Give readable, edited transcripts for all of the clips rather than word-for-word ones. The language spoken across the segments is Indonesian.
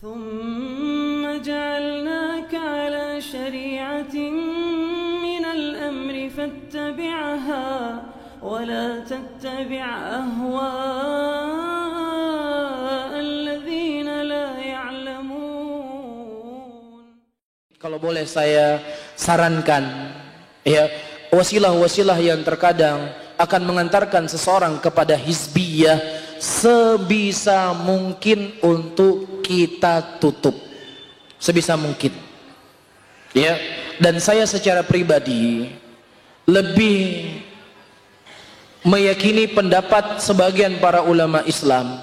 ثم جعلناك على شريعة من الأمر فاتبعها ولا تتبع أهواء الذين لا يعلمون. Kalau boleh saya sarankan, ya, wasilah-wasilah yang terkadang akan mengantarkan seseorang kepada hizbiyah, sebisa mungkin untuk kita tutup, sebisa mungkin, ya. Dan saya secara pribadi lebih meyakini pendapat sebagian para ulama Islam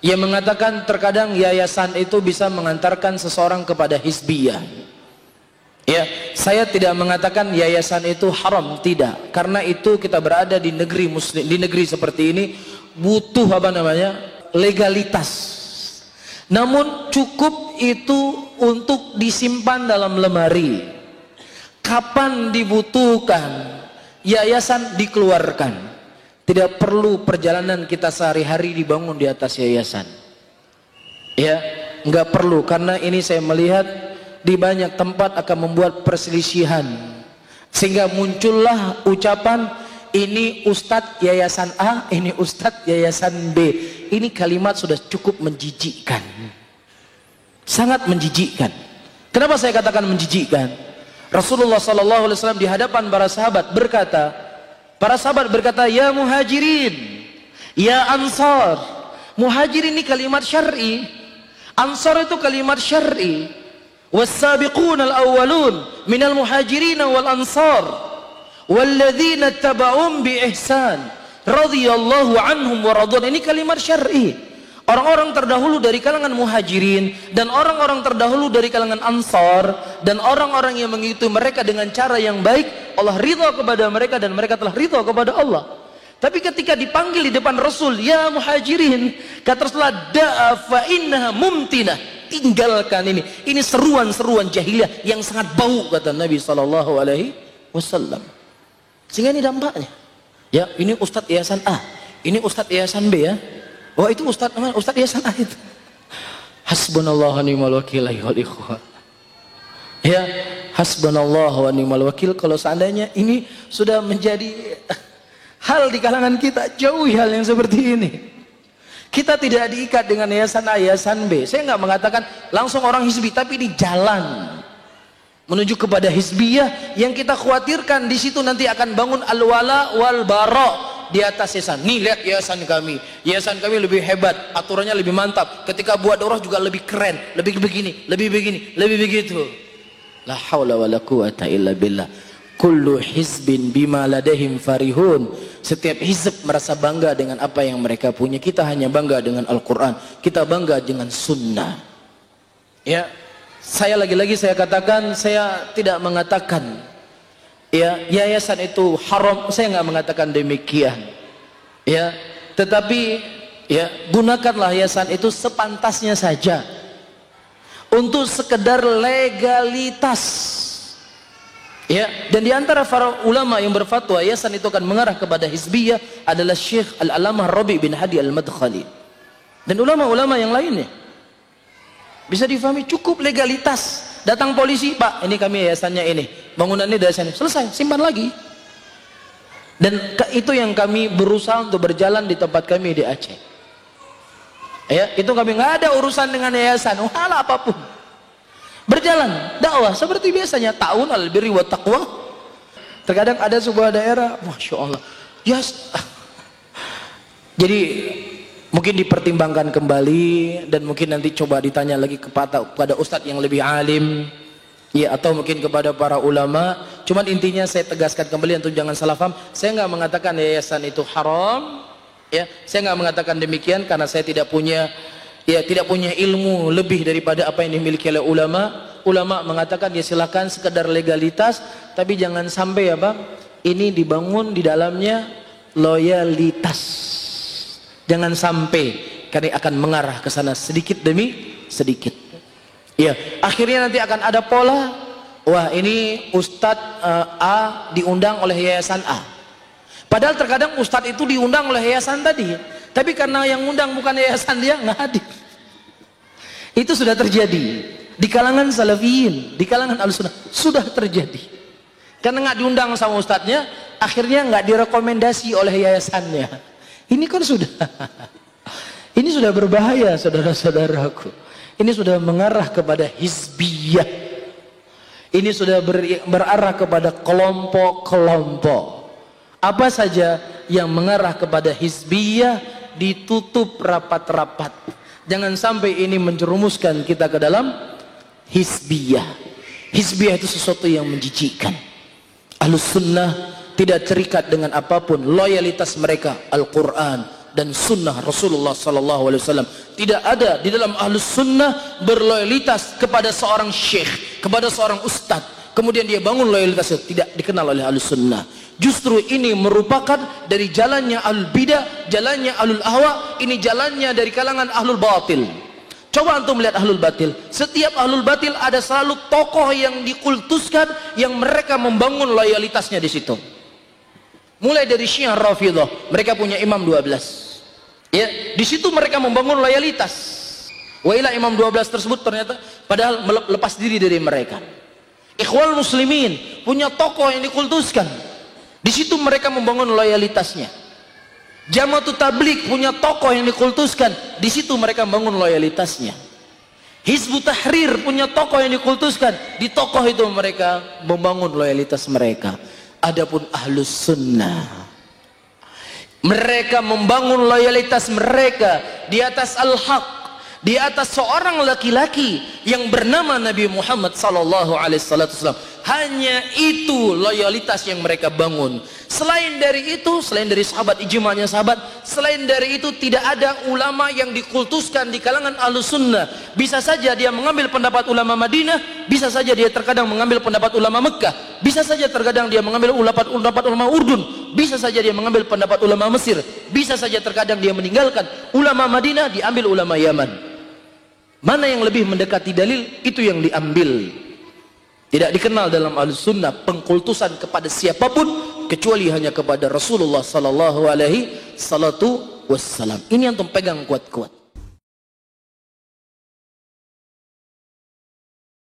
yang mengatakan terkadang yayasan itu bisa mengantarkan seseorang kepada hizbiyah. Ya, saya tidak mengatakan yayasan itu haram, tidak, karena itu kita berada di negeri muslim, di negeri seperti ini butuh legalitas. Namun cukup itu untuk disimpan dalam lemari. Kapan dibutuhkan, yayasan dikeluarkan. Tidak perlu perjalanan kita sehari-hari dibangun di atas yayasan. Ya, nggak perlu, karena ini saya melihat di banyak tempat akan membuat perselisihan, sehingga muncullah ucapan ini Ustadz yayasan A, ini Ustadz yayasan B. Ini kalimat sudah cukup menjijikkan, sangat menjijikkan. Kenapa saya katakan menjijikkan? Rasulullah SAW di hadapan para sahabat berkata, ya muhajirin, ya ansar. Muhajirin ini kalimat syar'i, ansar itu kalimat syar'i. Was-sabiquna al-awwalun minal muhajirin wal ansar walladzina taba'um bi ihsan radhiyallahu anhum wa radwan. Ini kalimat syar'i. Orang-orang terdahulu dari kalangan muhajirin dan orang-orang terdahulu dari kalangan ansar dan orang-orang yang mengikuti mereka dengan cara yang baik, Allah ridha kepada mereka dan mereka telah ridha kepada Allah. Tapi ketika dipanggil di depan Rasul, ya muhajirin, kata Rasulullah, da'a fa innaha mumtinah, tinggalkan ini. Ini seruan-seruan jahiliyah yang sangat bau, kata Nabi SAW. Sehingga ini dampaknya. Ya, ini Ustadz yayasan A, ini Ustadz yayasan B, ya. Oh, itu Ustadz yayasan A itu. Hasbunallah wa ni'mal wakil ayyuhal ikhwah. Ya, hasbunallah wa ni'mal wakil. Kalau seandainya ini sudah menjadi hal di kalangan kita, jauhi hal yang seperti ini. Kita tidak diikat dengan yayasan A, yayasan B. Saya nggak mengatakan langsung orang hizbi, tapi di jalan menuju kepada hizbiyah yang kita khawatirkan di situ nanti akan bangun al-wala wal bara di atas yayasan. Nih lihat yayasan kami lebih hebat, aturannya lebih mantap. Ketika buat daurah juga lebih keren, lebih begini, lebih begitu. La haula wala quwata illa billah. Kullu hizbin bima ladahim farihun. Setiap hizb merasa bangga dengan apa yang mereka punya. Kita hanya bangga dengan Al-Quran, kita bangga dengan sunnah. Ya, saya lagi-lagi saya katakan, saya tidak mengatakan ya yayasan itu haram, saya nggak mengatakan demikian, ya, tetapi ya gunakanlah yayasan itu sepantasnya saja untuk sekedar legalitas, ya. Dan diantara para ulama yang berfatwa yayasan itu akan mengarah kepada hizbiyah adalah Syekh Al-Alamah Rabi bin Hadi Al-Madkhali dan ulama-ulama yang lainnya. Bisa difahami, cukup legalitas. Datang polisi, Pak, ini kami yayasannya ini, bangunannya dari sini, selesai, simpan lagi. Dan itu yang kami berusaha untuk berjalan di tempat kami di Aceh. Ya, itu kami nggak ada urusan dengan yayasan, hal apapun. Berjalan dakwah seperti biasanya, ta'awun 'alal birri wat taqwa. Terkadang ada sebuah daerah, masya Allah, yes. Jadi mungkin dipertimbangkan kembali dan mungkin nanti coba ditanya lagi kepada ustadz yang lebih alim, ya, atau mungkin kepada para ulama. Cuman intinya saya tegaskan kembali untuk jangan salah paham. Saya nggak mengatakan yayasan itu haram, ya. Saya nggak mengatakan demikian karena saya tidak punya ilmu lebih daripada apa yang dimiliki oleh ulama. Ulama mengatakan ya silakan sekedar legalitas, tapi jangan sampai ya Bang, ini dibangun di dalamnya loyalitas. Jangan sampai, karena akan mengarah ke sana sedikit demi sedikit. Ya, akhirnya nanti akan ada pola. Wah, ini Ustadz A diundang oleh yayasan A. Padahal terkadang Ustadz itu diundang oleh yayasan tadi, tapi karena yang undang bukan yayasan, dia nggak hadir. Itu sudah terjadi di kalangan salafiyin, di kalangan al-sunnah sudah terjadi. Karena nggak diundang sama ustadznya, akhirnya nggak direkomendasi oleh yayasannya. Ini kan sudah, ini sudah berbahaya saudara-saudaraku. Ini sudah mengarah kepada hizbiyah. Ini sudah berarah kepada kelompok-kelompok. Apa saja yang mengarah kepada hizbiyah ditutup rapat-rapat. Jangan sampai ini menjerumuskan kita ke dalam hizbiyah. Hizbiyah itu sesuatu yang menjijikkan. Ahlus sunnah tidak terikat dengan apapun. Loyalitas mereka Al-Quran dan sunnah Rasulullah SAW. Tidak ada di dalam ahlus sunnah berloyalitas kepada seorang syekh, kepada seorang ustadz, kemudian dia bangun loyalitasnya. Tidak dikenal oleh ahlus sunnah. Justru ini merupakan dari jalannya ahlul bidah, jalannya ahlul ahwa. Ini jalannya dari kalangan ahlul batil. Coba antum melihat ahlul batil. Setiap ahlul batil ada selalu tokoh yang dikultuskan, yang mereka membangun loyalitasnya di situ. Mulai dari Syiah Rafidhah, mereka punya imam 12. Ya, di situ mereka membangun loyalitas. Wa ila imam 12 tersebut ternyata padahal melepas diri dari mereka. Ikhwal muslimin punya tokoh yang dikultuskan. Di situ mereka membangun loyalitasnya. Jamaatut Tabligh punya tokoh yang dikultuskan. Di situ mereka membangun loyalitasnya. Hizbut Tahrir punya tokoh yang dikultuskan. Di tokoh itu mereka membangun loyalitas mereka. Adapun ahlus sunnah, mereka membangun loyalitas mereka di atas al-haq, di atas seorang laki-laki yang bernama Nabi Muhammad SAW. Hanya itu loyalitas yang mereka bangun. Selain dari itu, selain dari sahabat, ijma'nya sahabat, selain dari itu tidak ada ulama yang dikultuskan di kalangan ahlus sunnah. Bisa saja dia mengambil pendapat ulama Madinah, bisa saja dia terkadang mengambil pendapat ulama Mekah, bisa saja terkadang dia mengambil pendapat ulama Urdun, bisa saja dia mengambil pendapat ulama Mesir, bisa saja terkadang dia meninggalkan ulama Madinah, diambil ulama Yaman. Mana yang lebih mendekati dalil, itu yang diambil. Tidak dikenal dalam ahlus sunnah pengkultusan kepada siapapun kecuali hanya kepada Rasulullah sallallahu alaihi wasallam. Ini yang pegang kuat-kuat.